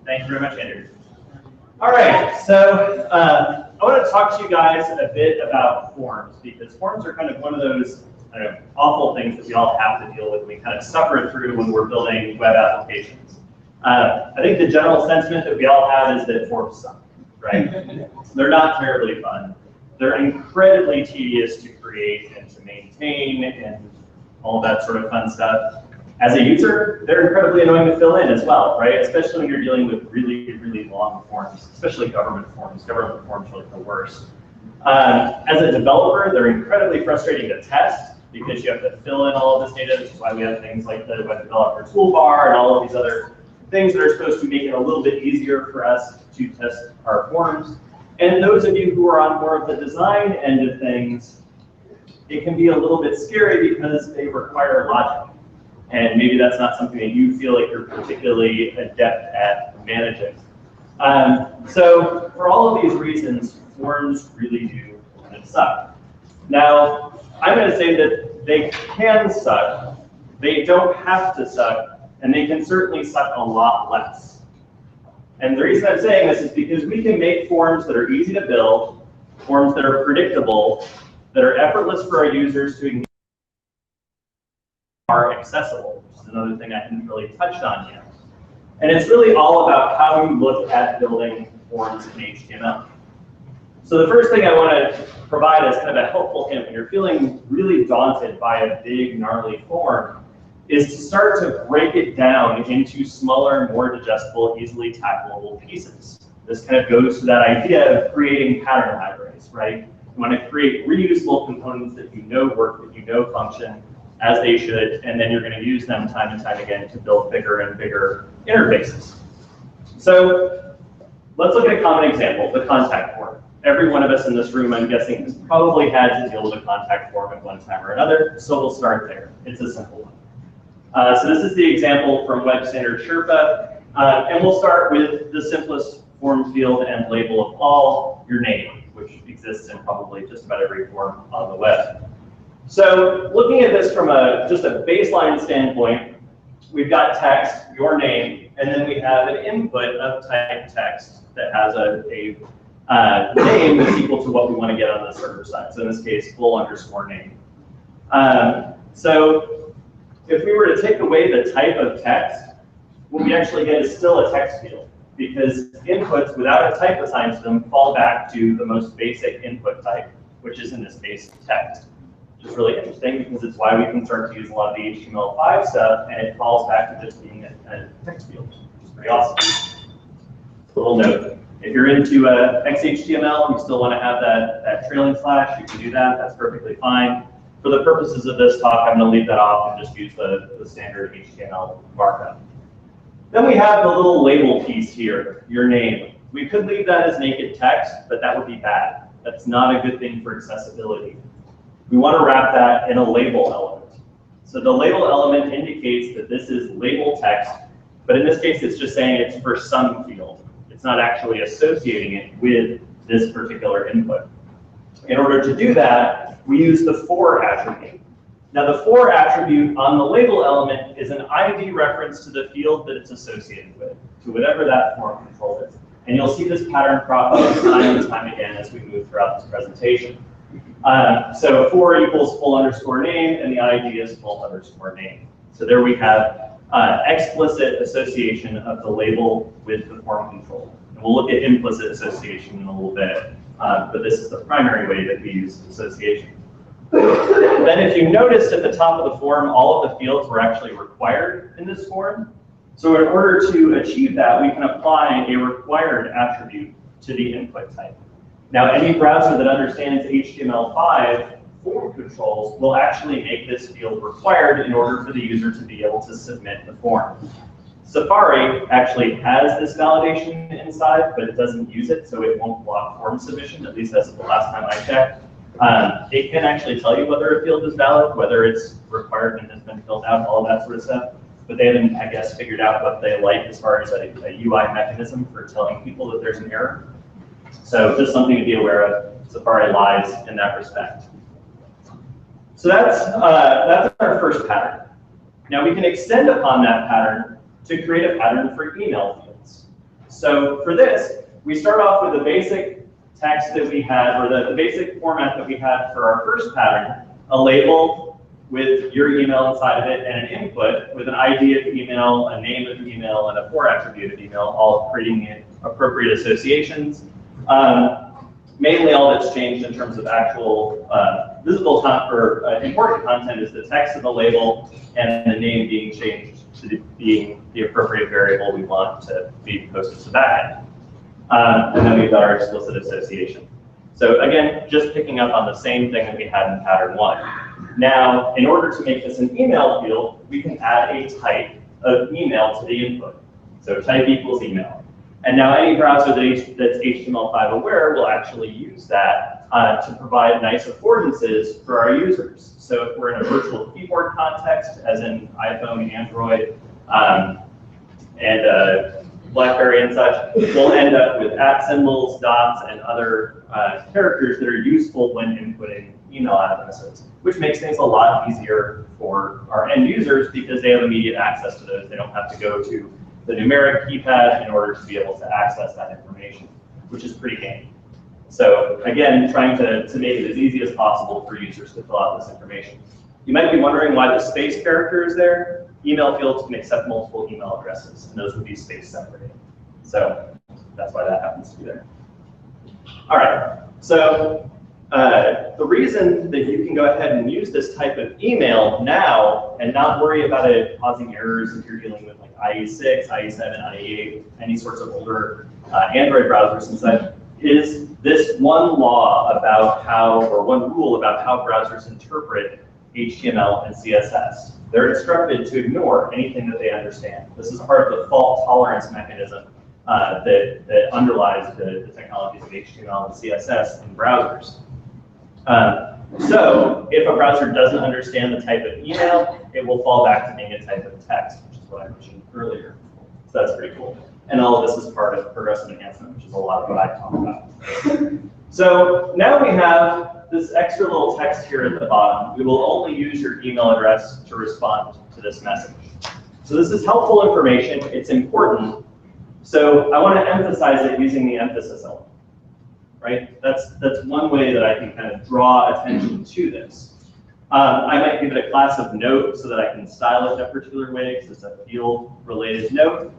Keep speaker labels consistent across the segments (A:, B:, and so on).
A: Thank you very much, Andrew. All right, so I want to talk to you guys a bit about forms, because forms are kind of one of those awful things that we all have to deal with. We kind of suffer through when we're building web applications. I think the general sentiment that we all have is that forms suck, right? They're not terribly fun. They're incredibly tedious to create and to maintain and all that sort of fun stuff. As a user, they're incredibly annoying to fill in as well, right? Especially when you're dealing with really, really long forms, especially government forms. Government forms are like the worst. As a developer, they're incredibly frustrating to test because you have to fill in all of this data. This is why we have things like the web developer toolbar and all of these other things that are supposed to make it a little bit easier for us to test our forms. And those of you who are on more of the design end of things, it can be a little bit scary because they require logic. And maybe that's not something that you feel like you're particularly adept at managing. So for all of these reasons, forms really do kind of suck. Now, I'm going to say that they can suck, they don't have to suck, and they can certainly suck a lot less. And the reason I'm saying this is because we can make forms that are easy to build, forms that are predictable, that are effortless for our users to engage, are accessible, which is another thing I hadn't really touched on yet. And it's really all about how you look at building forms in HTML. So the first thing I want to provide as kind of a helpful hint when you're feeling really daunted by a big, gnarly form is to start to break it down into smaller, more digestible, easily tackleable pieces. This kind of goes to that idea of creating pattern libraries, right? You want to create reusable components that you know work, that you know function as they should, and then you're going to use them time and time again to build bigger and bigger interfaces. So let's look at a common example, the contact form. Every one of us in this room, I'm guessing, has probably had to deal with a contact form at one time or another, so we'll start there. It's a simple one. So this is the example from Web Standard Sherpa, and we'll start with the simplest form field and label of all, your name, which exists in probably just about every form on the web. So looking at this from just a baseline standpoint, we've got text, your name, and then we have an input of type text that has a name that's equal to what we want to get on the server side. So in this case, full_name. So if we were to take away the type of text, what we actually get is still a text field, because inputs without a type assigned to them fall back to the most basic input type, which is in this case text. Which is really interesting because it's why we can start to use a lot of the HTML5 stuff, and it falls back to just being a text field, which is pretty awesome. A little note, if you're into XHTML, you still want to have that trailing slash, you can do that, that's perfectly fine. For the purposes of this talk, I'm going to leave that off and just use the standard HTML markup. Then we have the little label piece here, your name. We could leave that as naked text, but that would be bad. That's not a good thing for accessibility. We want to wrap that in a label element. So the label element indicates that this is label text, but in this case, it's just saying it's for some field. It's not actually associating it with this particular input. In order to do that, we use the for attribute. Now the for attribute on the label element is an ID reference to the field that it's associated with, to whatever that form control is. And you'll see this pattern crop up time and time again as we move throughout this presentation. So for equals full_name, and the ID is full_name. So there we have explicit association of the label with the form control. And we'll look at implicit association in a little bit, but this is the primary way that we use association. Then if you noticed at the top of the form, all of the fields were actually required in this form. So in order to achieve that, we can apply a required attribute to the input type. Now, any browser that understands HTML5 form controls will actually make this field required in order for the user to be able to submit the form. Safari actually has this validation inside, but it doesn't use it, so it won't block form submission, at least as of the last time I checked. It can actually tell you whether a field is valid, whether it's required and has been filled out, all of that sort of stuff. But they haven't, I guess, figured out what they like as far as a UI mechanism for telling people that there's an error. So just something to be aware of. Safari lies in that respect. So that's our first pattern. Now we can extend upon that pattern to create a pattern for email fields. So for this, we start off with the basic text that we had, or the basic format that we had for our first pattern, a label with your email inside of it, and an input with an ID of email, a name of email, and a for attribute of email, all creating the appropriate associations. Mainly all that's changed in terms of actual visible or important content is the text of the label and the name being changed to being the appropriate variable we want to be posted to the backend. And then we've got our explicit association. So again, just picking up on the same thing that we had in pattern 1. Now, in order to make this an email field, we can add a type of email to the input. So type equals email. And now any browser that's HTML5 aware will actually use that to provide nice affordances for our users. So if we're in a virtual keyboard context, as in iPhone, Android, and BlackBerry and such, we'll end up with @ symbols, dots, and other characters that are useful when inputting email addresses, which makes things a lot easier for our end users because they have immediate access to those. They don't have to go to the numeric keypad in order to be able to access that information, which is pretty handy. So again, trying to make it as easy as possible for users to fill out this information. You might be wondering why the space character is there. Email fields can accept multiple email addresses, and those would be space separated. So that's why that happens to be there. All right, so the reason that you can go ahead and use this type of email now and not worry about it causing errors if you're dealing with like IE6, IE7, IE8, any sorts of older Android browsers and such, is this one law about how, or one rule about how browsers interpret HTML and CSS. They're instructed to ignore anything that they understand. This is part of the fault tolerance mechanism that underlies the technologies of HTML and CSS in browsers. So if a browser doesn't understand the type of email, it will fall back to being a type of text, which is what I mentioned earlier. So that's pretty cool. And all of this is part of progressive enhancement, which is a lot of what I talk about. So now we have this extra little text here at the bottom. We will only use your email address to respond to this message. So this is helpful information. It's important. So I want to emphasize it using the emphasis element. Right? That's one way that I can kind of draw attention to this. I might give it a class of note so that I can style it in a particular way because it's a field-related note.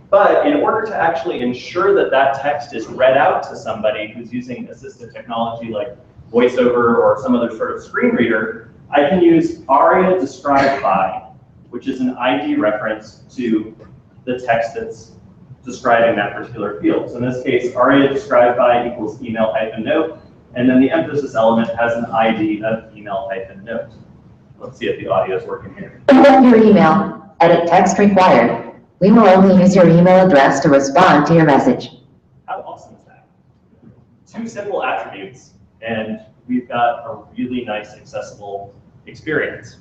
A: But in order to actually ensure that that text is read out to somebody who's using assistive technology like VoiceOver or some other sort of screen reader, I can use aria described by, which is an ID reference to the text that's describing that particular field. So in this case, aria described by equals email-note, and then the emphasis element has an ID of email-note. Let's see if the audio is working here.
B: Input your email, edit text required. We will only use your email address to respond to your message.
A: How awesome is that? 2 simple attributes, and we've got a really nice, accessible experience.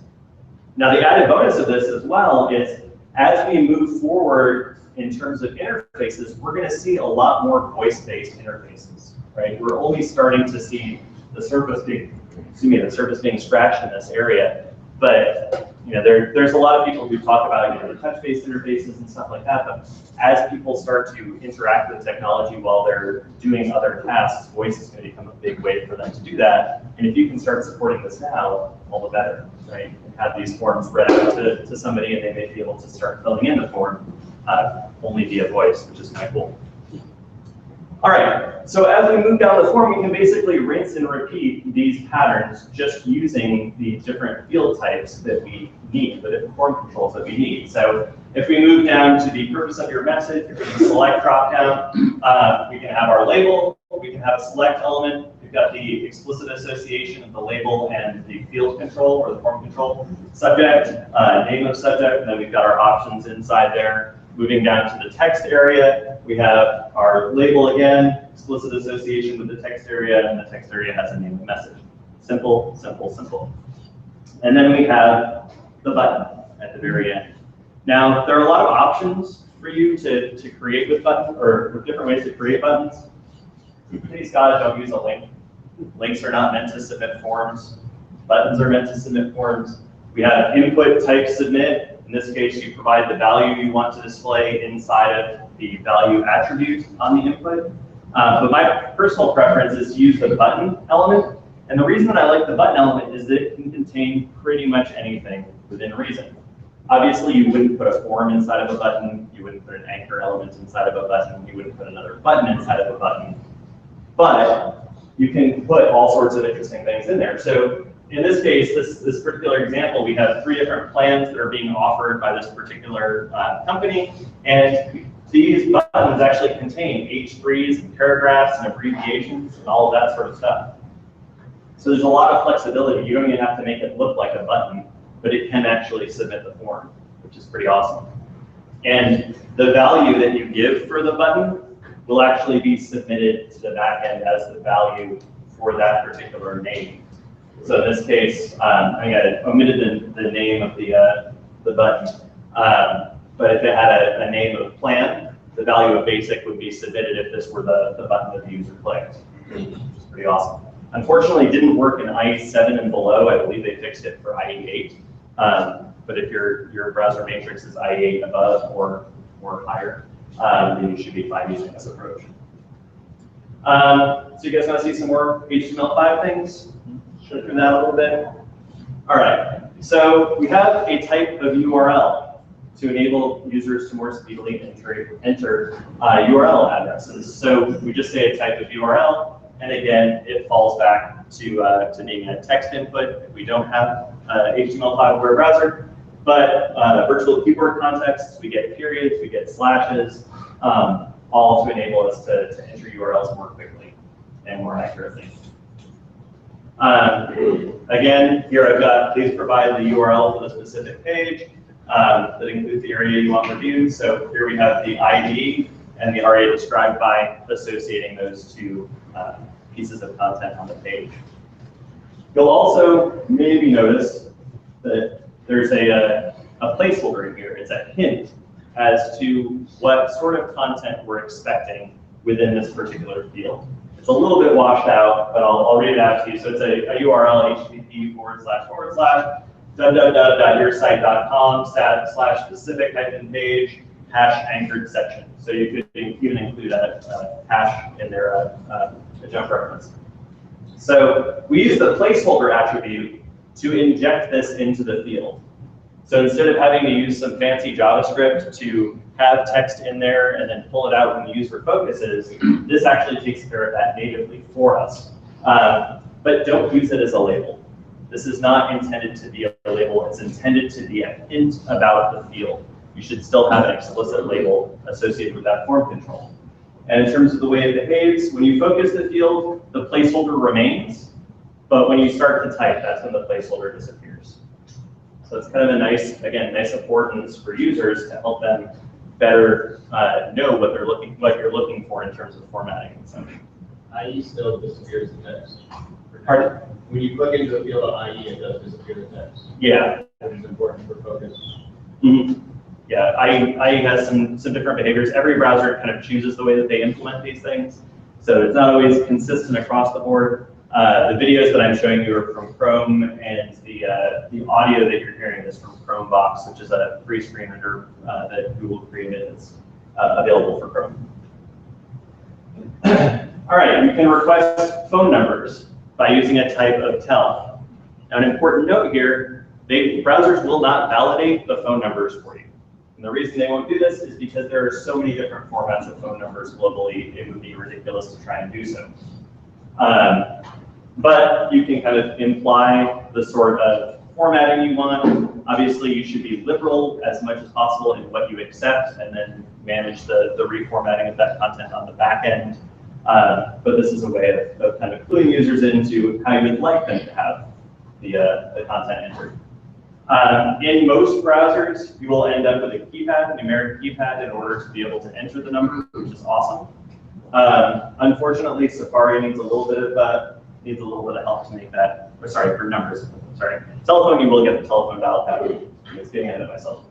A: Now, the added bonus of this as well is as we move forward in terms of interfaces, we're going to see a lot more voice-based interfaces, right? We're only starting to see the surface being scratched in this area, but there's a lot of people who talk about the touch-based interfaces and stuff like that. But as people start to interact with technology while they're doing other tasks, voice is going to become a big way for them to do that. And if you can start supporting this now, all the better, right? And have these forms read out to somebody, and they may be able to start filling in the form only via voice, which is kind of cool. All right, so as we move down the form, we can basically rinse and repeat these patterns just using the different field types that we need, the different form controls that we need. So if we move down to the purpose of your message, if we select dropdown, we can have our label, we can have a select element, we've got the explicit association of the label and the field control or the form control, subject, name of subject, and then we've got our options inside there. Moving down to the text area, we have our label again, explicit association with the text area, and the text area has a name of message. Simple, simple, simple. And then we have the button at the very end. Now, there are a lot of options for you to create with buttons, or different ways to create buttons. Please God, don't use a link. Links are not meant to submit forms. Buttons are meant to submit forms. We have input type submit. In this case, you provide the value you want to display inside of the value attribute on the input. But my personal preference is to use the button element. And the reason that I like the button element is that it can contain pretty much anything within reason. Obviously, you wouldn't put a form inside of a button. You wouldn't put an anchor element inside of a button. You wouldn't put another button inside of a button. But you can put all sorts of interesting things in there. So in this case, this particular example, we have 3 different plans that are being offered by this particular company. And these buttons actually contain H3s and paragraphs and abbreviations and all of that sort of stuff. So there's a lot of flexibility. You don't even have to make it look like a button, but it can actually submit the form, which is pretty awesome. And the value that you give for the button will actually be submitted to the backend as the value for that particular name. So in this case, I omitted the name of the button, but if it had a name of plan, the value of basic would be submitted if this were the button that the user clicked, which is pretty awesome. Unfortunately, it didn't work in IE 7 and below. I believe they fixed it for IE 8. But if your browser matrix is IE 8 above or higher, then you should be fine using this approach. So you guys want to see some more HTML5 things? Show through that a little bit. All right. So we have a type of URL to enable users to more speedily enter URL addresses. So we just say a type of URL. And again, it falls back to being a text input if we don't have HTML5 web browser. But virtual keyboard contexts, we get periods, we get slashes, all to enable us to enter URLs more quickly and more accurately. Again, here I've got, please provide the URL for the specific page that includes the area you want reviewed. So here we have the ID and the area described by associating those 2 pieces of content on the page. You'll also maybe notice that there's a placeholder in here. It's a hint as to what sort of content we're expecting within this particular field. It's a little bit washed out, but I'll read it out to you. So it's a URL, http://www.yoursite.com/specific-page #anchored section. So you could even include a hash in there, a jump reference. So we use the placeholder attribute to inject this into the field. So instead of having to use some fancy JavaScript to have text in there and then pull it out when the user focuses, this actually takes care of that natively for us. But don't use it as a label. This is not intended to be a label. It's intended to be a hint about the field. You should still have an explicit label associated with that form control. And in terms of the way it behaves, when you focus the field, the placeholder remains. But when you start to type, that's when the placeholder disappears. So it's kind of a nice affordance for users to help them better know what you're looking for in terms of formatting and such.
C: IE still disappears the text.
A: Pardon?
C: When you plug into a field of IE, it does disappear the text.
A: Yeah.
C: Which is important for focus.
A: Mm-hmm. Yeah, IE has some different behaviors. Every browser kind of chooses the way that they implement these things. So it's not always consistent across the board. The videos that I'm showing you are from Chrome, and the audio that you're hearing is from Chromebox, which is a free screen reader that Google created that's available for Chrome. All right, you can request phone numbers by using a type of tel. Now, an important note here, browsers will not validate the phone numbers for you. And the reason they won't do this is because there are so many different formats of phone numbers globally, it would be ridiculous to try and do so. But you can kind of imply the sort of formatting you want. Obviously, you should be liberal as much as possible in what you accept, and then manage the reformatting of that content on the back end. But this is a way of kind of cluing users into how you would like them to have the content entered. In most browsers, you will end up with a keypad, a numeric keypad, in order to be able to enter the number, which is awesome. Unfortunately, Safari needs a little bit of help to make that. Or sorry, for numbers. Sorry, telephone, you will get the telephone dial pad. I was getting ahead of myself.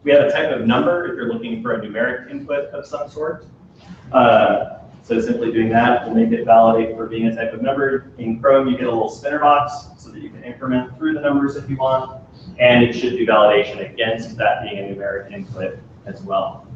A: We have a type of number if you're looking for a numeric input of some sort. So simply doing that will make it validate for being a type of number. In Chrome, you get a little spinner box so that you can increment through the numbers if you want, and it should do validation against that being a numeric input as well.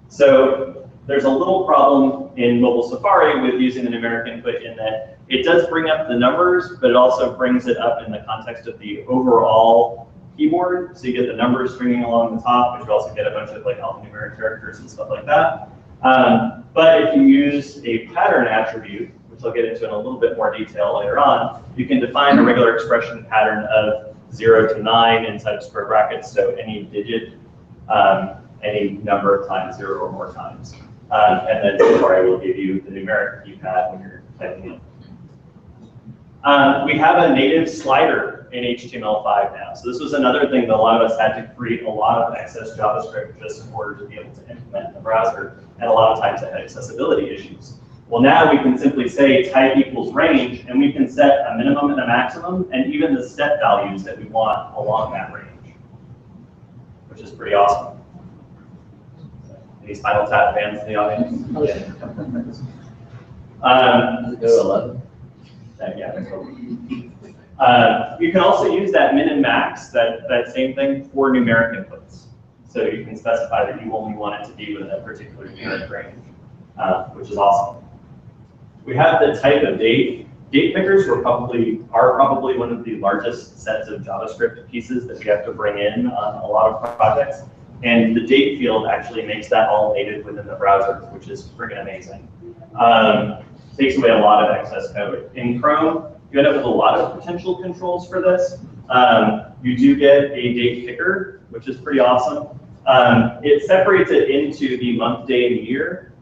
A: So there's a little problem in mobile Safari with using the numeric input in that it does bring up the numbers, but it also brings it up in the context of the overall keyboard. So you get the numbers stringing along the top, but you also get a bunch of like alphanumeric characters and stuff like that. But if you use a pattern attribute, which I'll get into in a little bit more detail later on, you can define a regular expression pattern of 0 to 9 inside of square brackets, so any digit, any number times 0 or more times. And then Safari will give you the numeric keypad when you're typing it. We have a native slider in HTML5 now. So this was another thing that a lot of us had to create a lot of excess JavaScript just in order to be able to implement in the browser. And a lot of times it had accessibility issues. Well, now we can simply say type equals range, and we can set a minimum and a maximum, and even the step values that we want along that range, which is pretty awesome. Any Spinal Tap fans in the audience?
D: Oh, yeah.
C: Does it go to 11?
A: Yeah. You can also use that min and max, that same thing, for numeric inputs. So you can specify that you only want it to be within a particular numeric range, which is awesome. We have the type of date. Date pickers are probably one of the largest sets of JavaScript pieces that you have to bring in on a lot of projects. And the date field actually makes that all native within the browser, which is friggin' amazing. Takes away a lot of excess code. In Chrome, you end up with a lot of potential controls for this. You do get a date picker, which is pretty awesome. It separates it into the month, day, and year.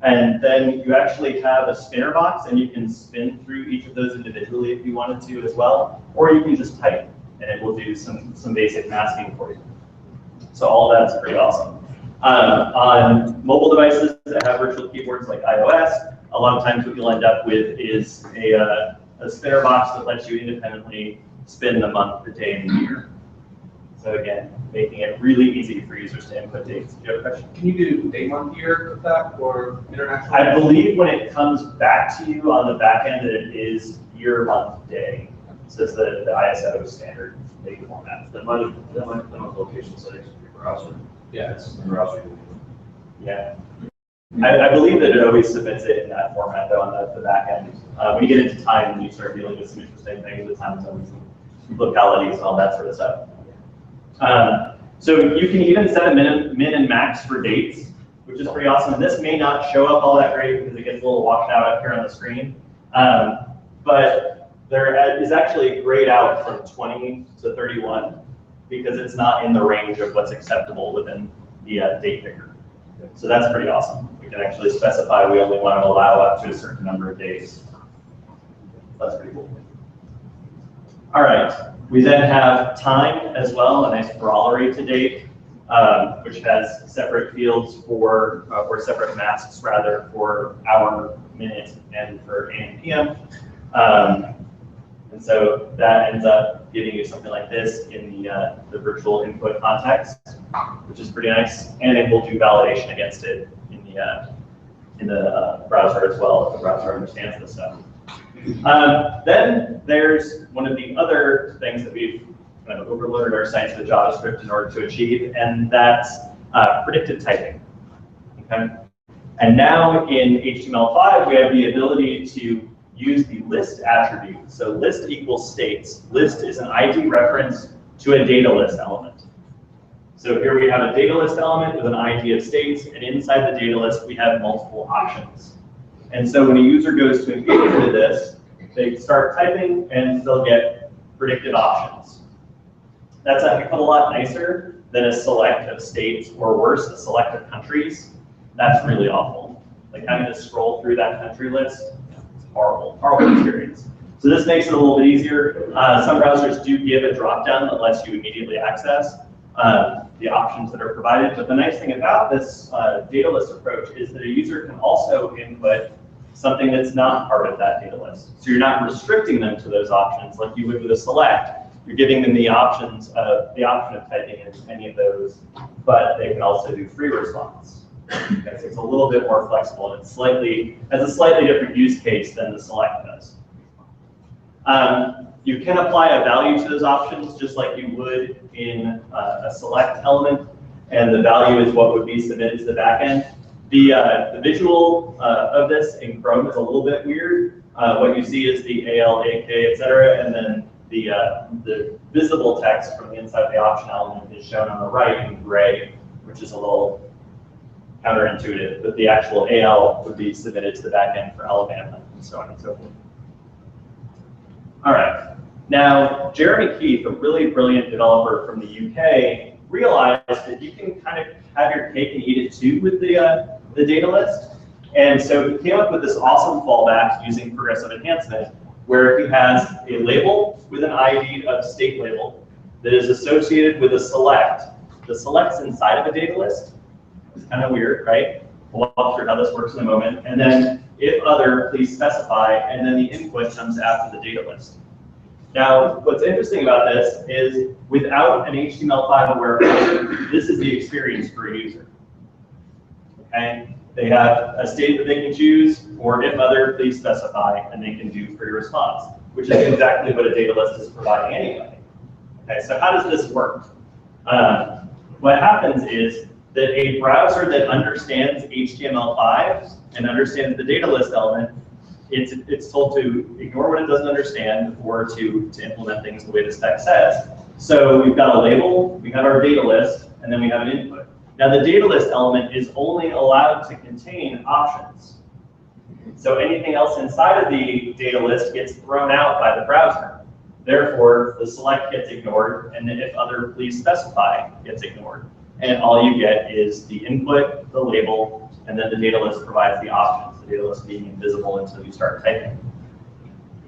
A: And then you actually have a spinner box, and you can spin through each of those individually if you wanted to as well. Or you can just type, and it will do some basic masking for you. So all that's pretty awesome. On mobile devices that have virtual keyboards like iOS, a lot of times what you'll end up with is a spinner box that lets you independently spin the month, the day, and the year. So again, making it really easy for users to input dates. Do you have a question?
E: Can you do day, month, year with that, or international?
A: I believe when it comes back to you on the back end, that it is year, month, day. So it's the ISO standard date format.
C: That might have location settings for your browser.
E: Yeah.
C: It's the browser.
A: Yeah. I believe that it always submits it in that format, though, on the back end. When you get into time and you start dealing with some interesting things with time zones and localities and all that sort of stuff. So you can even set a min and max for dates, which is pretty awesome. And this may not show up all that great because it gets a little washed out up here on the screen. But there is actually grayed out from 20 to 31 because it's not in the range of what's acceptable within the date picker. So that's pretty awesome. We can actually specify we only want to allow up to a certain number of days. That's pretty cool. All right, we then have time as well, a nice corollary to date, which has separate fields for, or separate masks rather, for hour, minute, and for AM, PM. And so that ends up giving you something like this in the virtual input context, which is pretty nice. And it will do validation against it in the browser as well, if the browser understands this stuff. Then there's one of the other things that we've kind of overloaded our sites with JavaScript in order to achieve, and that's predictive typing. Okay? And now in HTML5, we have the ability to use the list attribute. So list equals states. List is an ID reference to a data list element. So here we have a data list element with an ID of states, and inside the data list, we have multiple options. And so when a user goes to engage with this, they start typing and they'll get predicted options. That's a heck of a lot nicer than a select of states, or worse, a select of countries. That's really awful. Like having to scroll through that country list, it's horrible, horrible experience. So this makes it a little bit easier. Some browsers do give a dropdown that lets you immediately access the options that are provided. But the nice thing about this data list approach is that a user can also input something that's not part of that data list. So you're not restricting them to those options like you would with a select. You're giving them the option of typing in any of those, but they can also do free response. Okay, so it's a little bit more flexible. It's has a slightly different use case than the select does. You can apply a value to those options just like you would in a select element, and the value is what would be submitted to the backend. The visual of this in Chrome is a little bit weird. What you see is the AL, AK, etc., and then the visible text from the inside of the option element is shown on the right in gray, which is a little counterintuitive, but the actual AL would be submitted to the backend for Alabama and so on and so forth. All right. Now, Jeremy Keith, a really brilliant developer from the UK, realized that you can kind of have your cake and eat it too with the data list. And so he came up with this awesome fallback using progressive enhancement, where he has a label with an ID of state label that is associated with a select. The select's inside of a data list. It's kind of weird, right? We'll walk through how this works in a moment. And then if other, please specify, and then the input comes after the data list. Now, what's interesting about this is without an HTML5 aware filter, this is the experience for a user. Okay? They have a state that they can choose, or if other, please specify, and they can do free response, which is exactly what a data list is providing anyway. Okay, so how does this work? What happens is that a browser that understands HTML5 and understands the data list element, it's told to ignore what it doesn't understand or to implement things the way the spec says. So we've got a label, we have our data list, and then we have an input. Now the data list element is only allowed to contain options. So anything else inside of the data list gets thrown out by the browser. Therefore, the select gets ignored, and then if other, please specify gets ignored. And all you get is the input, the label, and then the data list provides the options, the data list being invisible until you start typing.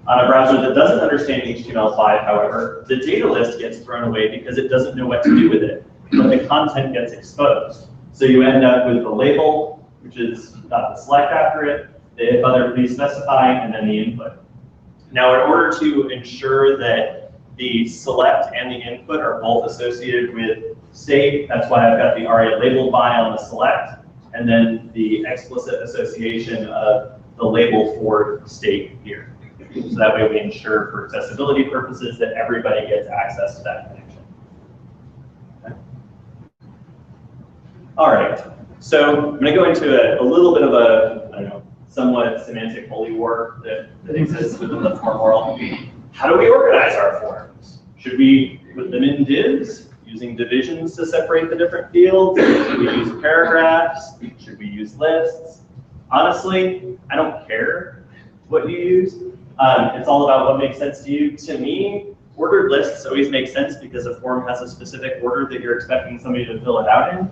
A: On a browser that doesn't understand HTML5, however, the data list gets thrown away because it doesn't know what to do with it, but the content gets exposed. So you end up with the label, which is got the select after it, the if other, please specify, and then the input. Now, in order to ensure that the select and the input are both associated with state, that's why I've got the ARIA labeled by on the select, and then the explicit association of the label for state here. So that way we ensure for accessibility purposes that everybody gets access to that connection. Okay. All right, so I'm going to go into a little bit of a, I don't know, somewhat semantic holy war that exists within the form world. How do we organize our forms? Should we put them in divs, using divisions to separate the different fields? Should we use paragraphs? Should we use lists? Honestly, I don't care what you use. It's all about what makes sense to you. To me, ordered lists always make sense because a form has a specific order that you're expecting somebody to fill it out in.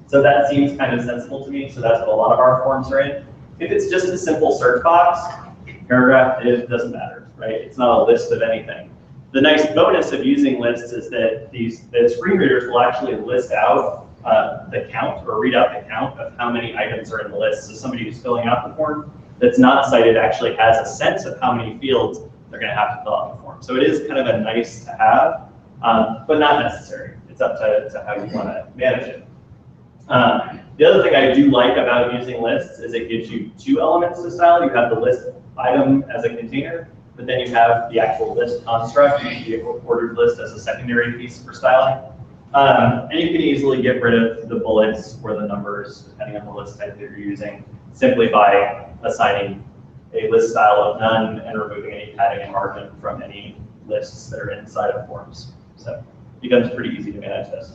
A: So that seems kind of sensible to me, so that's what a lot of our forms are in. If it's just a simple search box, paragraph, div, doesn't matter, right? It's not a list of anything. The nice bonus of using lists is that the screen readers will actually list out the count or read out the count of how many items are in the list. So somebody who's filling out the form that's not cited actually has a sense of how many fields they're going to have to fill out the form. So it is kind of a nice to have, but not necessary. It's up to how you want to manage it. The other thing I do like about using lists is it gives you two elements to style. You have the list item as a container, but then you have the actual list construct, the ordered list as a secondary piece for styling. And you can easily get rid of the bullets or the numbers, depending on the list type that you're using, simply by assigning a list style of none and removing any padding and margin from any lists that are inside of forms. So it becomes pretty easy to manage this.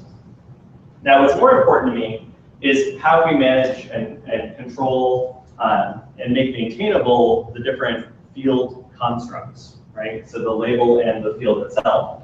A: Now, what's more important to me is how we manage and control and make maintainable the different field constructs, right? So the label and the field itself.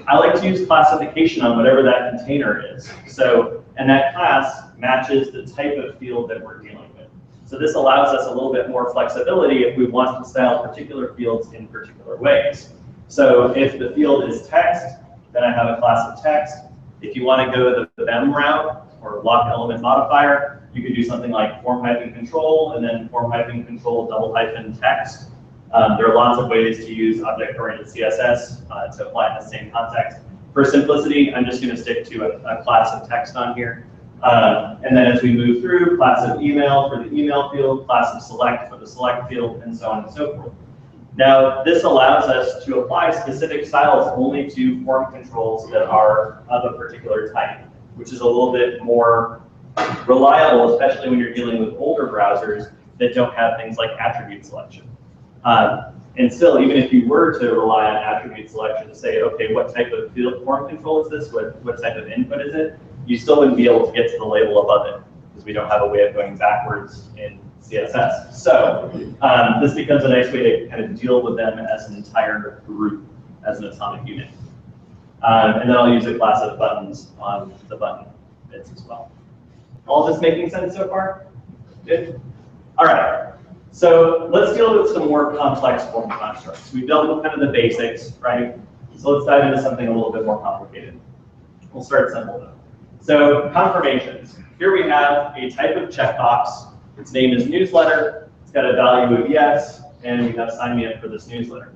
A: I like to use classification on whatever that container is. So, and that class matches the type of field that we're dealing with. So this allows us a little bit more flexibility if we want to style particular fields in particular ways. So if the field is text, then I have a class of text. If you want to go the BEM route, or block element modifier, you could do something like form-control and then form-control _text. There are lots of ways to use object-oriented CSS to apply in the same context. For simplicity, I'm just going to stick to a class of text on here. And then as we move through, class of email for the email field, class of select for the select field, and so on and so forth. Now, this allows us to apply specific styles only to form controls that are of a particular type, which is a little bit more reliable, especially when you're dealing with older browsers that don't have things like attribute selection. And still, even if you were to rely on attribute selection to say, okay, what type of field form control is this? What type of input is it? You still wouldn't be able to get to the label above it because we don't have a way of going backwards in CSS. So this becomes a nice way to kind of deal with them as an entire group, as an atomic unit. And then I'll use a class of buttons on the button bits as well. All this making sense so far? Good? All right. So let's deal with some more complex form constructs. We've dealt with kind of the basics, right? So let's dive into something a little bit more complicated. We'll start simple though. So confirmations. Here we have a type of checkbox. Its name is newsletter. It's got a value of yes, and we have sign me up for this newsletter.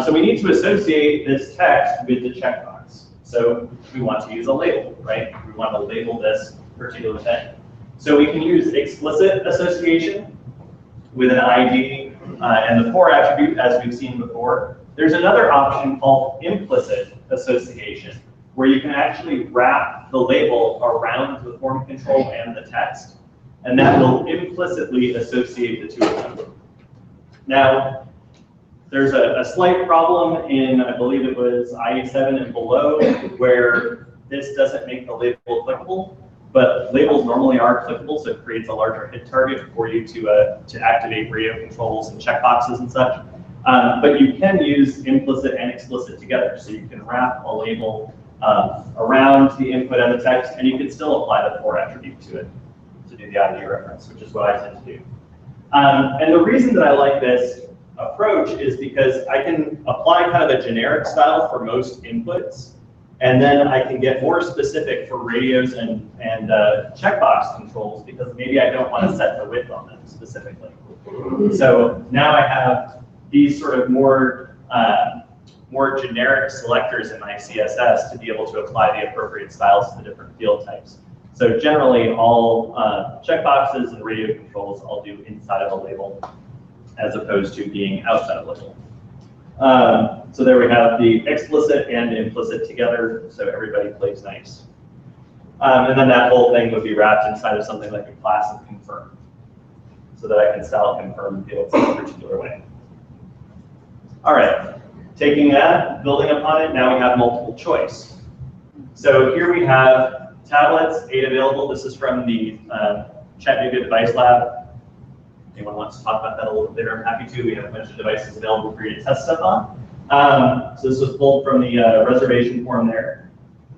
A: So we need to associate this text with the checkbox. So we want to use a label, right? We want to label this particular thing. So we can use explicit association with an ID and the for attribute, as we've seen before. There's another option called implicit association, where you can actually wrap the label around the form control and the text, and that will implicitly associate the two of them. Now, there's a slight problem in, I believe it was IE7 and below, where this doesn't make the label clickable. But labels normally are clickable, so it creates a larger hit target for you to activate radio controls and checkboxes and such. But you can use implicit and explicit together, so you can wrap a label around the input and the text, and you can still apply the for attribute to it to do the ID reference, which is what I tend to do. And the reason that I like this approach is because I can apply kind of a generic style for most inputs, and then I can get more specific for radios and checkbox controls because maybe I don't want to set the width on them specifically. So now I have these sort of more generic selectors in my CSS to be able to apply the appropriate styles to the different field types. So generally all checkboxes and radio controls I'll do inside of a label as opposed to being outside of a label. So there we have the explicit and implicit together, so everybody plays nice. And then that whole thing would be wrapped inside of something like a class of confirm, so that I can style confirm fields in a particular way. All right, taking that, building upon it, now we have multiple choice. So here we have tablets, 8 available. This is from the Chattanooga Device Lab. Anyone wants to talk about that a little bit, I'm happy to. We have a bunch of devices available for you to test stuff on. So this was pulled from the reservation form there.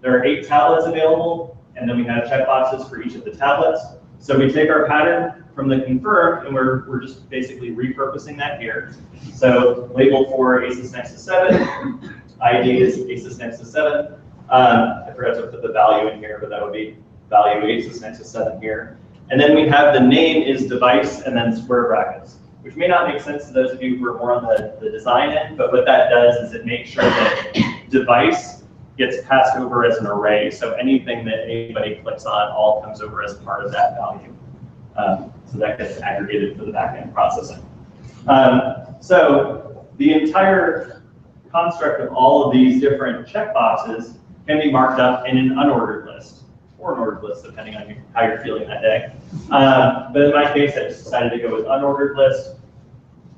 A: There are 8 tablets available, and then we have checkboxes for each of the tablets. So we take our pattern from the confirm, and we're just basically repurposing that here. So label for Asus Nexus 7, ID is Asus Nexus 7. I forgot to put the value in here, but that would be value Asus Nexus 7 here. And then we have the name is device and then square brackets, which may not make sense to those of you who are more on the design end, but what that does is it makes sure that device gets passed over as an array. So anything that anybody clicks on all comes over as part of that value. So that gets aggregated for the backend processing. So the entire construct of all of these different checkboxes can be marked up in an unordered list, or an ordered list, depending on how you're feeling that day. But in my case, I just decided to go with unordered list.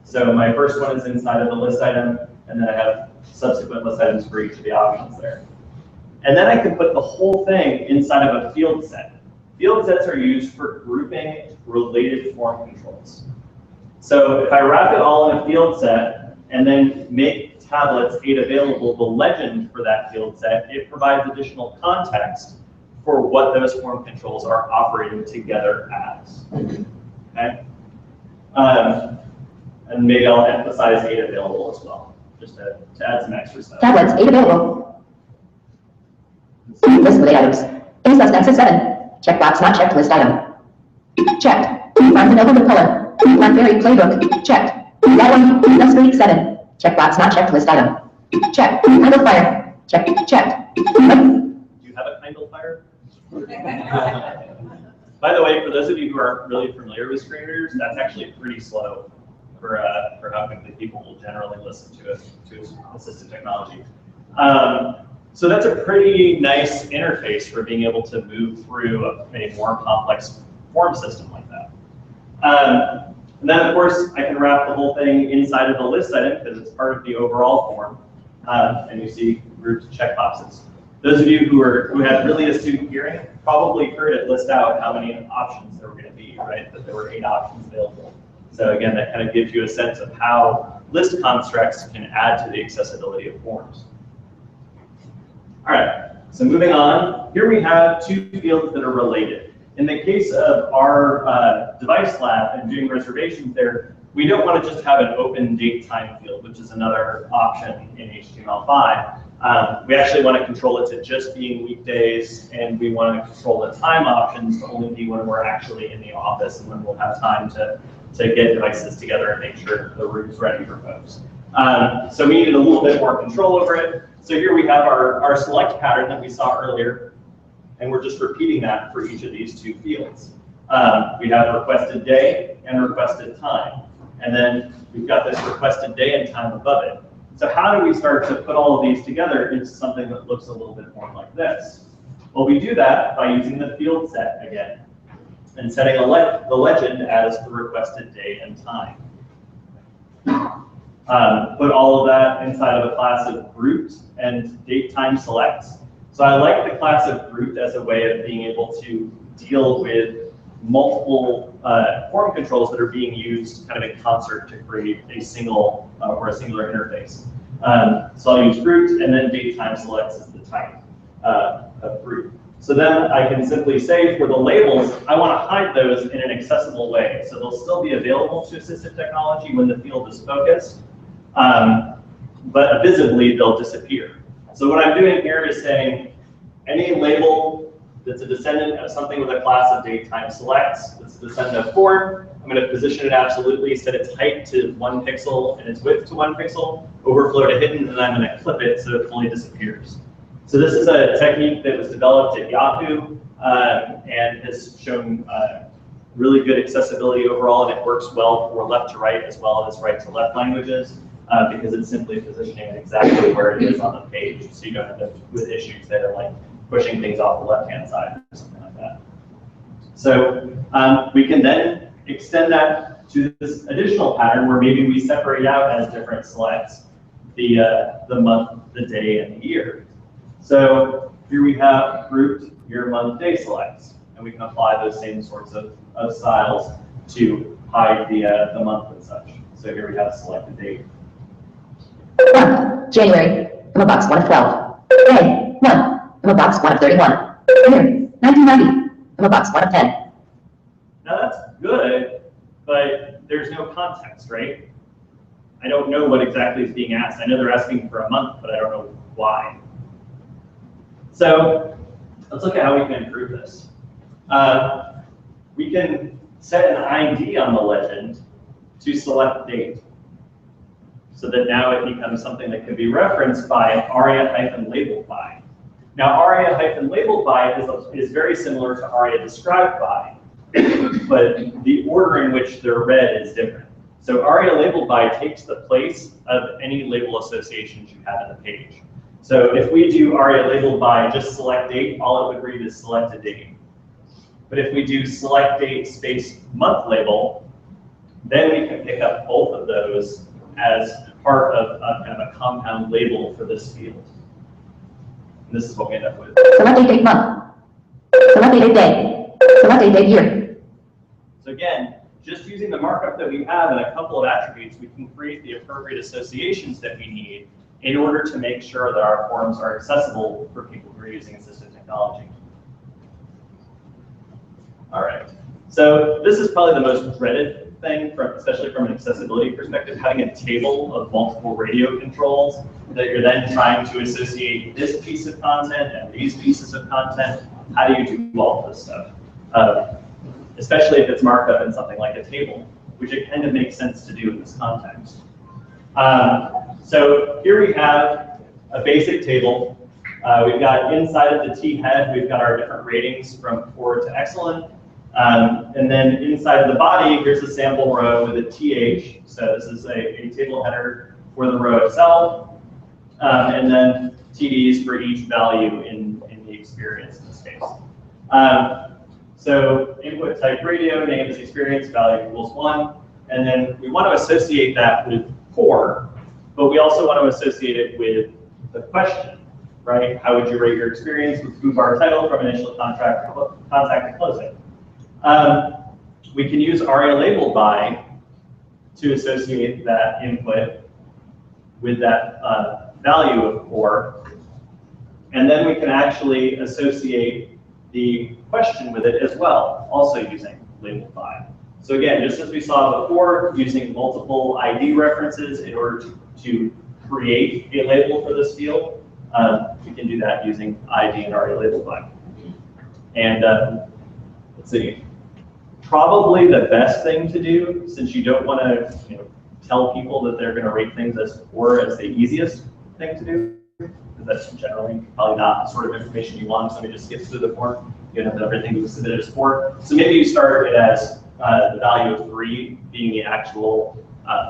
A: So my first one is inside of the list item, and then I have subsequent list items for each of the options there. And then I can put the whole thing inside of a field set. Field sets are used for grouping related form controls. So if I wrap it all in a field set and then make tablets 8 available, the legend for that field set, it provides additional context for what those form controls are operating together as. Okay? And maybe I'll emphasize 8 available as well, just to add some extra stuff.
B: Tablets, 8 available. List with 8 items. Asus Nexus 7. Checkbox not checked, list item. Checked. Find the notebook color. Blackberry playbook. Checked. That one, Dust Week 7. Checkbox not checked, list item. Checked. Kind of fire. Checked. Checked.
A: Do you have a kind of fire? By the way, for those of you who aren't really familiar with screen readers, that's actually pretty slow for how quickly people will generally listen to assistive technology. So that's a pretty nice interface for being able to move through a more complex form system like that. And then, of course, I can wrap the whole thing inside of the list item because it's part of the overall form. And you see grouped checkboxes. Those of you who had really astute hearing probably heard it list out how many options there were going to be, right? That there were 8 options available. So again, that kind of gives you a sense of how list constructs can add to the accessibility of forms. All right, so moving on, here we have 2 fields that are related. In the case of our device lab and doing reservations there, we don't want to just have an open date time field, which is another option in HTML5. We actually want to control it to just being weekdays, and we want to control the time options to only be when we're actually in the office and when we'll have time to get devices together and make sure the room's ready for folks. So we needed a little bit more control over it. So here we have our select pattern that we saw earlier, and we're just repeating that for each of these 2 fields. We have requested day and requested time. And then we've got this requested day and time above it. So how do we start to put all of these together into something that looks a little bit more like this? Well, we do that by using the field set again and setting the legend as the requested day and time. Put all of that inside of a class of grouped and date time selects. So I like the class of grouped as a way of being able to deal with multiple form controls that are being used kind of in concert to create a single or a singular interface. So I'll use grouped, and then date time selects as the type of group. So then I can simply say for the labels, I want to hide those in an accessible way. So they'll still be available to assistive technology when the field is focused, but visibly they'll disappear. So what I'm doing here is saying any label that's a descendant of something with a class of date time selects, that's a descendant of form, I'm going to position it absolutely, set its height to 1 pixel and its width to 1 pixel, overflow to hidden, and then I'm going to clip it so it fully disappears. So this is a technique that was developed at Yahoo and has shown really good accessibility overall, and it works well for left to right as well as right to left languages because it's simply positioning it exactly where it is on the page, so you don't end up with issues that are like pushing things off the left-hand side or something like that. So we can then extend that to this additional pattern where maybe we separate out as different selects the month, the day, and the year. So here we have grouped year, month, day selects, and we can apply those same sorts of styles to hide the month and such. So here we have selected date.
B: Month, January, comma box 1 of 12. Day, 1, comma box 1 of 31. Year, 1990, comma box 1 of 10.
A: Now that's good, but there's no context, right? I don't know what exactly is being asked. I know they're asking for a month, but I don't know why. So let's look at how we can improve this. We can set an ID on the legend to select date, so that now it becomes something that can be referenced by aria-labeled by. Now aria-labeled by is very similar to aria-described by, but the order in which they're read is different. So aria-labeled by takes the place of any label associations you have in the page. So if we do aria-labeled by just select date, all it would read is select a date. But if we do select date space month label, then we can pick up both of those as part of kind of a compound label for this field. And this is what we end up with.
B: Select a date month. Select a date day. Select a date year.
A: So again, just using the markup that we have and a couple of attributes, we can create the appropriate associations that we need in order to make sure that our forms are accessible for people who are using assistive technology. All right, so this is probably the most dreaded thing, especially from an accessibility perspective, having a table of multiple radio controls that you're then trying to associate this piece of content and these pieces of content. How do you do all of this stuff? Especially if it's marked up in something like a table, which it kind of makes sense to do in this context. So here we have a basic table We've got inside of the T head, we've got our different ratings from poor to excellent. And then inside of the body, here's a sample row with a TH. So this is a table header for the row itself. And then TDs for each value in the experience in this case. So input type radio, name is experience, value equals 1. And then we want to associate that with poor, but we also want to associate it with the question, right? How would you rate your experience with foobar title from initial contact to closing? We can use aria labeled by to associate that input with that value of poor. And then we can actually associate the question with it as well, also using labeled by. So again, just as we saw before, using multiple ID references in order to create a label for this field, we can do that using ID and aria labeled by. And let's see, probably the best thing to do, since you don't want to tell people that they're going to rate things as poor, as the easiest thing to do, because that's generally probably not the sort of information you want. Somebody just skips through the form. You have everything you submitted as 4. So maybe you start it as the value of 3 being the actual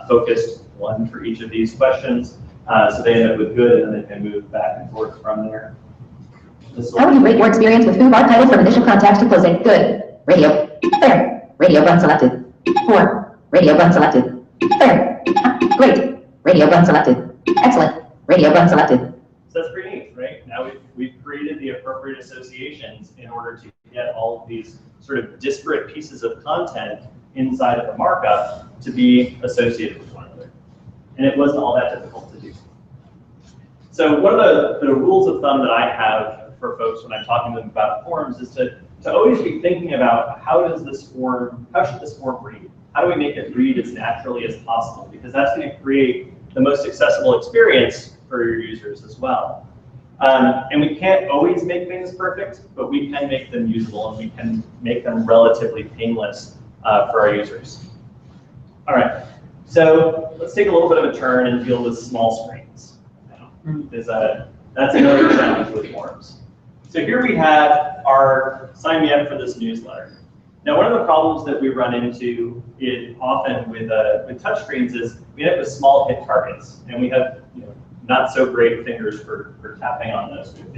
A: focused one for each of these questions. So they end up with good, and then they can move back and forth from there.
B: How would you rate your experience with foobar title from initial contact to closing? Good. Radio. Fair. Radio button selected. 4. Radio button selected. Fair. Great. Radio button selected. Excellent. Radio button selected.
A: So that's pretty neat, right? Now we've created the appropriate associations in order to get all of these sort of disparate pieces of content inside of the markup to be associated with one another. And it wasn't all that difficult to do. So one of the rules of thumb that I have for folks when I'm talking to them about forms is to always be thinking about how should this form read? How do we make it read as naturally as possible? Because that's going to create the most accessible experience for your users as well. And we can't always make things perfect, but we can make them usable and we can make them relatively painless for our users. All right, so let's take a little bit of a turn and deal with small screens. That's another challenge with forms. So here we have our sign me up for this newsletter. Now, one of the problems that we run into often with touchscreens is we end up with small hit targets, and we have not so great fingers for tapping on those with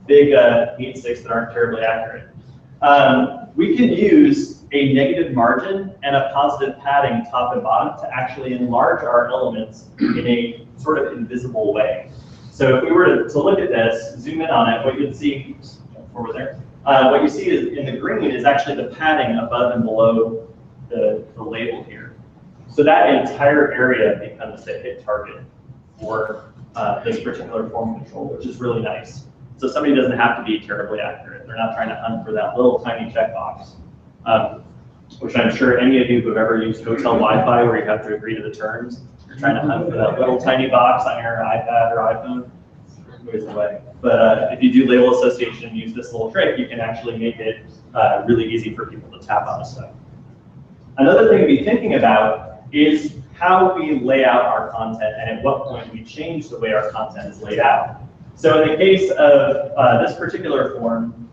A: big meat sticks that aren't terribly accurate. We can use a negative margin and a positive padding top and bottom to actually enlarge our elements in a sort of invisible way. So if we were to look at this, zoom in on it, what you'd see, forward there, what you see is in the green is actually the padding above and below the label here. So that entire area becomes a hit target for this particular form control, which is really nice. So somebody doesn't have to be terribly accurate. They're not trying to hunt for that little tiny checkbox, which I'm sure any of you who have ever used hotel Wi-Fi where you have to agree to the terms, you're trying to hunt for that little tiny box on your iPad or iPhone, ways away. But if you do label association and use this little trick, you can actually make it really easy for people to tap on the stuff. Another thing to be thinking about is how we lay out our content and at what point we change the way our content is laid out. So in the case of this particular form,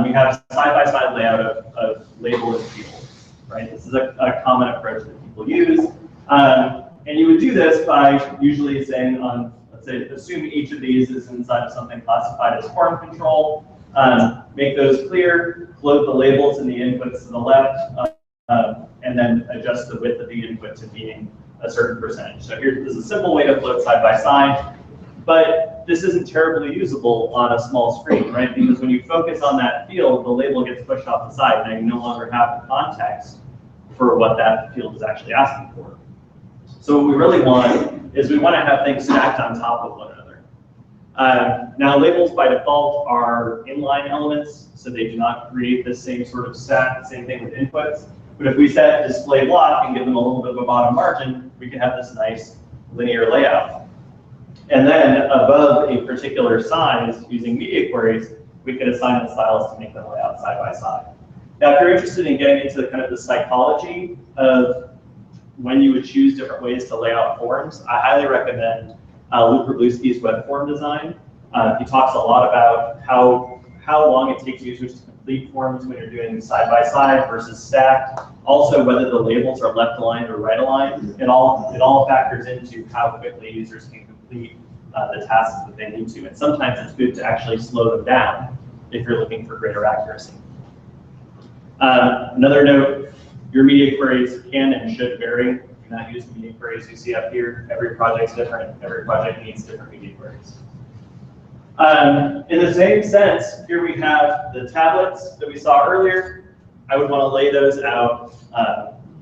A: we have side-by-side layout of label and field, right? This is a common approach that people use. And you would do this by usually saying let's say, assume each of these is inside of something classified as form control, make those clear, float the labels and the inputs to the left, and then adjust the width of the input to being a certain percentage. So here's a simple way to float side by side, but this isn't terribly usable on a small screen, right? Because when you focus on that field, the label gets pushed off the side. Now you no longer have the context for what that field is actually asking for. So what we really want is we want to have things stacked on top of one another. Now labels by default are inline elements, so they do not create the same sort of stack, same thing with inputs. But if we set display block and give them a little bit of a bottom margin, we can have this nice linear layout. And then above a particular size, using media queries, we can assign the styles to make them lay out side by side. Now, if you're interested in getting into kind of the psychology of when you would choose different ways to lay out forms, I highly recommend Luke Wroblewski's web form design. He talks a lot about how long it takes users to complete forms when you're doing side by side versus stacked. Also, whether the labels are left aligned or right aligned. It all factors into how quickly users can complete the tasks that they need to. And sometimes it's good to actually slow them down if you're looking for greater accuracy. Another note, your media queries can and should vary. Do not use the media queries you see up here. Every project's different. Every project needs different media queries. In the same sense, here we have the tablets that we saw earlier. I would want to lay those out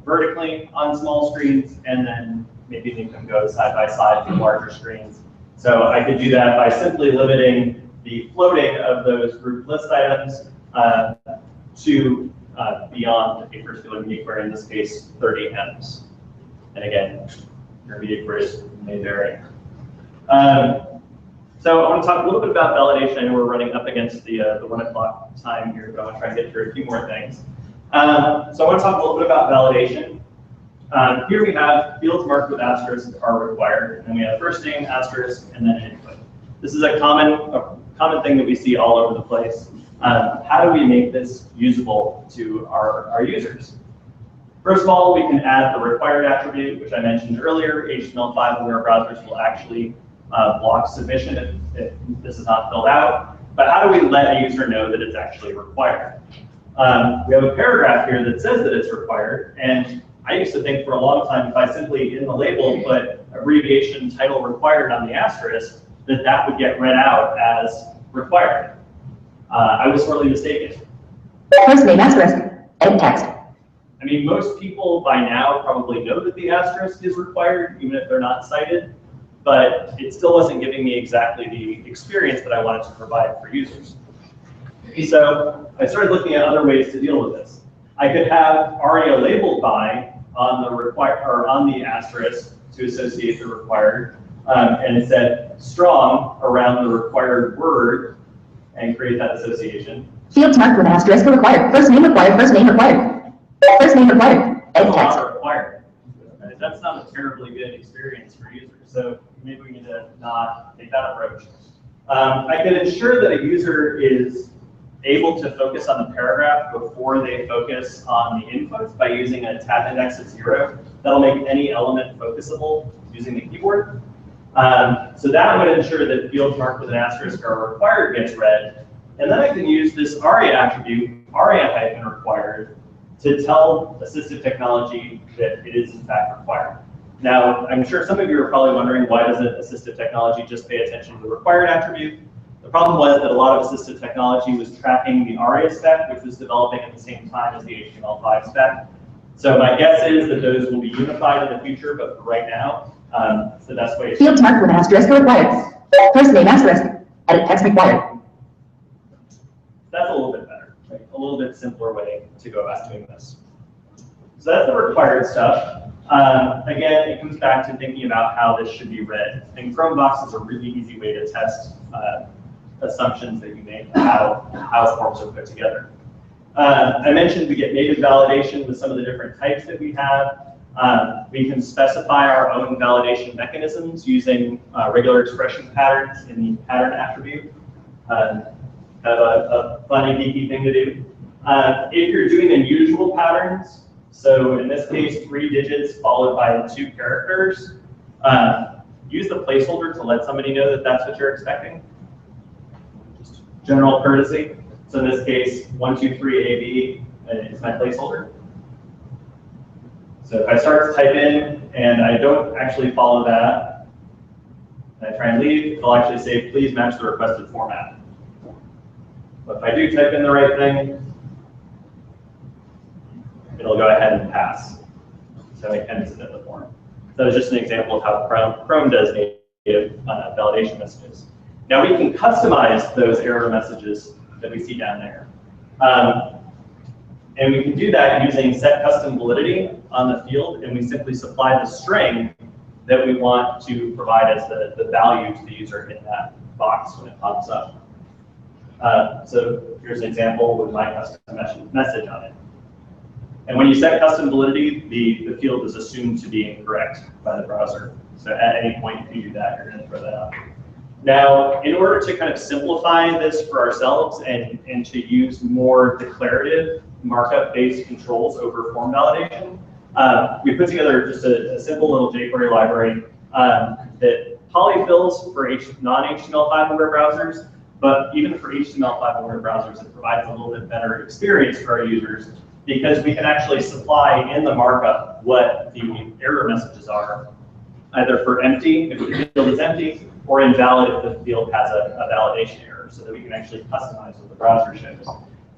A: vertically on small screens, and then maybe make them go side by side for larger screens. So I could do that by simply limiting the floating of those group list items to beyond a particular media query, in this case, 30 ems. And again, your media queries may vary. So I want to talk a little bit about validation. I know we're running up against the 1 o'clock time here, but I want to try and get through a few more things. So I want to talk a little bit about validation. Here we have fields marked with asterisks are required, and then we have first name, asterisk, and then input. This is a common thing that we see all over the place. How do we make this usable to our users? First of all, we can add the required attribute, which I mentioned earlier. HTML5 in our browsers will actually block submission if this is not filled out. But how do we let a user know that it's actually required? We have a paragraph here that says that it's required, and I used to think for a long time if I simply in the label put abbreviation title required on the asterisk, that would get read out as required. I was sorely mistaken.
B: First name asterisk, edit text.
A: I mean, most people by now probably know that the asterisk is required, even if they're not cited, but it still wasn't giving me exactly the experience that I wanted to provide for users. So I started looking at other ways to deal with this. I could have ARIA labeled by on the asterisk to associate the required, and it said strong around the required word and create that association.
B: Fields marked with asterisk are required. First name required. First name required. First name required. Edit text.
A: Required. That's not a terribly good experience for users. So maybe we need to not take that approach. I can ensure that a user is able to focus on the paragraph before they focus on the inputs by using a tab index of 0. That'll make any element focusable using the keyboard. So that would ensure that fields marked with an asterisk are required gets read. And then I can use this ARIA attribute, ARIA-required, to tell assistive technology that it is in fact required. Now, I'm sure some of you are probably wondering, why doesn't assistive technology just pay attention to the required attribute? The problem was that a lot of assistive technology was tracking the ARIA spec, which was developing at the same time as the HTML5 spec. So my guess is that those will be unified in the future, but for right now, it's the best way.
B: Fields marked with asterisk are required. First name asterisk, edit text required.
A: That's a little bit better, right? A little bit simpler way to go about doing this. So that's the required stuff. Again, it comes back to thinking about how this should be read. And Chromebox is a really easy way to test assumptions that you make about how forms are put together. I mentioned we get native validation with some of the different types that we have. We can specify our own validation mechanisms using regular expression patterns in the pattern attribute. Kind of a funny, geeky thing to do. If you're doing unusual patterns, so in this case, 3 digits followed by 2 characters, use the placeholder to let somebody know that that's what you're expecting. Just general courtesy. So in this case, 1, 2, 3, AB is my placeholder. So if I start to type in and I don't actually follow that, and I try and leave, it'll actually say, please match the requested format. But if I do type in the right thing, it'll go ahead and pass. So I can submit the form. That was just an example of how Chrome does native validation messages. Now we can customize those error messages that we see down there. And we can do that using set custom validity on the field, and we simply supply the string that we want to provide as the value to the user in that box when it pops up. So here's an example with my custom message on it. And when you set custom validity, the field is assumed to be incorrect by the browser. So at any point if you do that, you're going to throw that out. Now, in order to kind of simplify this for ourselves and to use more declarative markup-based controls over form validation, we put together just a simple little jQuery library that polyfills for non-HTML5 web browsers, but even for HTML5 web browsers, it provides a little bit better experience for our users because we can actually supply in the markup what the error messages are, either for empty, if the field is empty, or invalid if the field has a validation error, so that we can actually customize what the browser shows.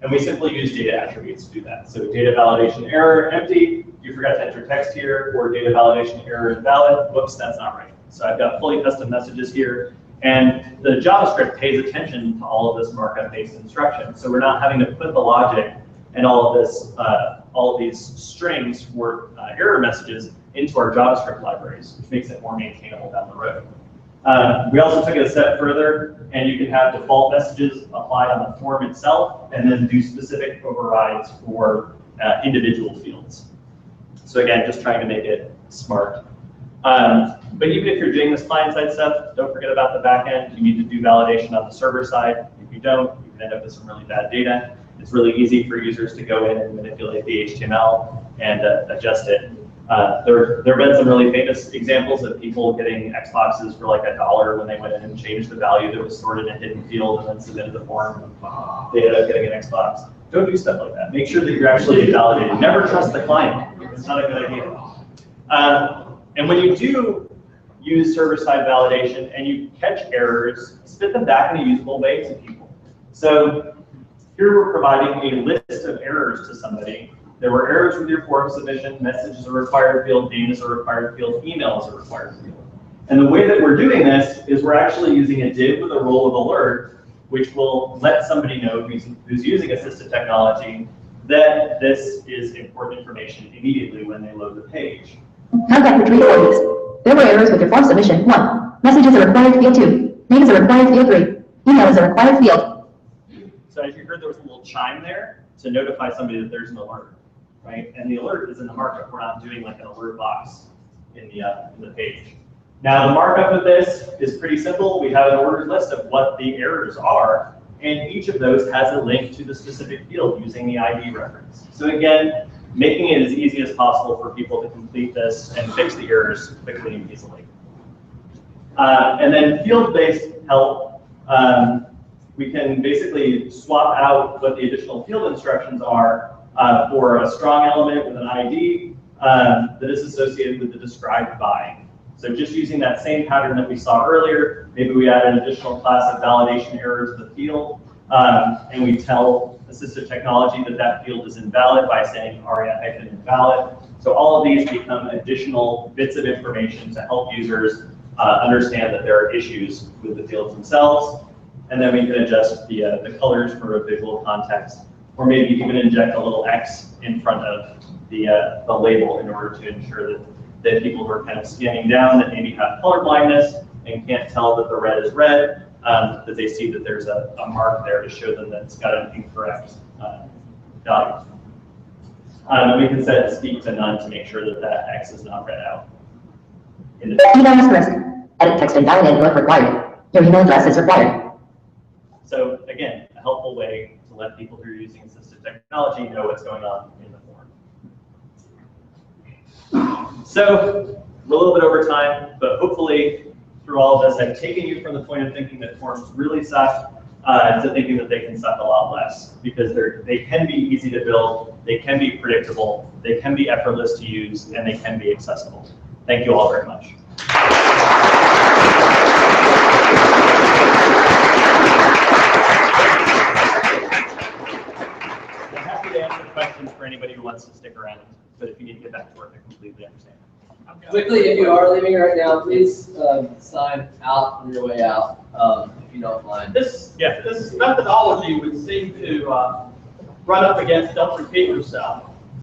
A: And we simply use data attributes to do that. So data validation error, empty, you forgot to enter text here, or data validation error, invalid, whoops, that's not right. So I've got fully custom messages here, and the JavaScript pays attention to all of this markup-based instruction. So we're not having to put the logic and all of these strings for error messages into our JavaScript libraries, which makes it more maintainable down the road. We also took it a step further, and you can have default messages applied on the form itself, and then do specific overrides for individual fields. So again, just trying to make it smart. But even if you're doing this client-side stuff, don't forget about the back end. You need to do validation on the server side. If you don't, you can end up with some really bad data. It's really easy for users to go in and manipulate the HTML and adjust it. There have been some really famous examples of people getting Xboxes for like $1 when they went in and changed the value that was stored in a hidden field and then submitted the form. They ended up getting an Xbox. Don't do stuff like that. Make sure that you're actually validated. Never trust the client. It's not a good idea. And when you do use server-side validation and you catch errors, spit them back in a usable way to people. So here we're providing a list of errors to somebody. There were errors with your form submission, message is a required field, name is a required field, email is a required field. And the way that we're doing this is we're actually using a div with a role of alert, which will let somebody know who's using assistive technology that this is important information immediately when they load the page.
B: Contact retrieve orders. There were errors with your form submission. 1. Message is a required field 2. Name is a required field 3. Email is a required field.
A: So as you heard, there was a little chime there to notify somebody that there's an alert, right? And the alert is in the markup. We're not doing like an alert box in the page. Now the markup of this is pretty simple. We have an ordered list of what the errors are, and each of those has a link to the specific field using the ID reference. So again, making it as easy as possible for people to complete this and fix the errors quickly and easily. And then field-based help, we can basically swap out what the additional field instructions are for a strong element with an ID that is associated with the described by. So just using that same pattern that we saw earlier, maybe we add an additional class of validation error to the field, and we tell assistive technology that that field is invalid by saying aria-invalid. So all of these become additional bits of information to help users understand that there are issues with the fields themselves. And then we can adjust the colors for a visual context, or maybe even inject a little X in front of the label in order to ensure that people who are kind of scanning down that maybe have color blindness and can't tell that the red is red, that they see that there's a mark there to show them that it's got an incorrect value. And we can set speak to none to make sure that that X is not read out.
B: Email is correct. Edit text invalid if required. Your email address is required.
A: So again, a helpful way to let people who are using assistive technology know what's going on in the form. So a little bit over time, but hopefully through all of this, I've taken you from the point of thinking that forms really suck to thinking that they can suck a lot less, because they can be easy to build, they can be predictable, they can be effortless to use, and they can be accessible. Thank you all very much. I'm happy to answer questions for anybody who wants to stick around, but if you need to get back to work, I completely understand.
D: Quickly, if you are leaving right now, please sign out on your way out, if you don't mind.
F: This methodology would seem to run up against don't repeat yourself.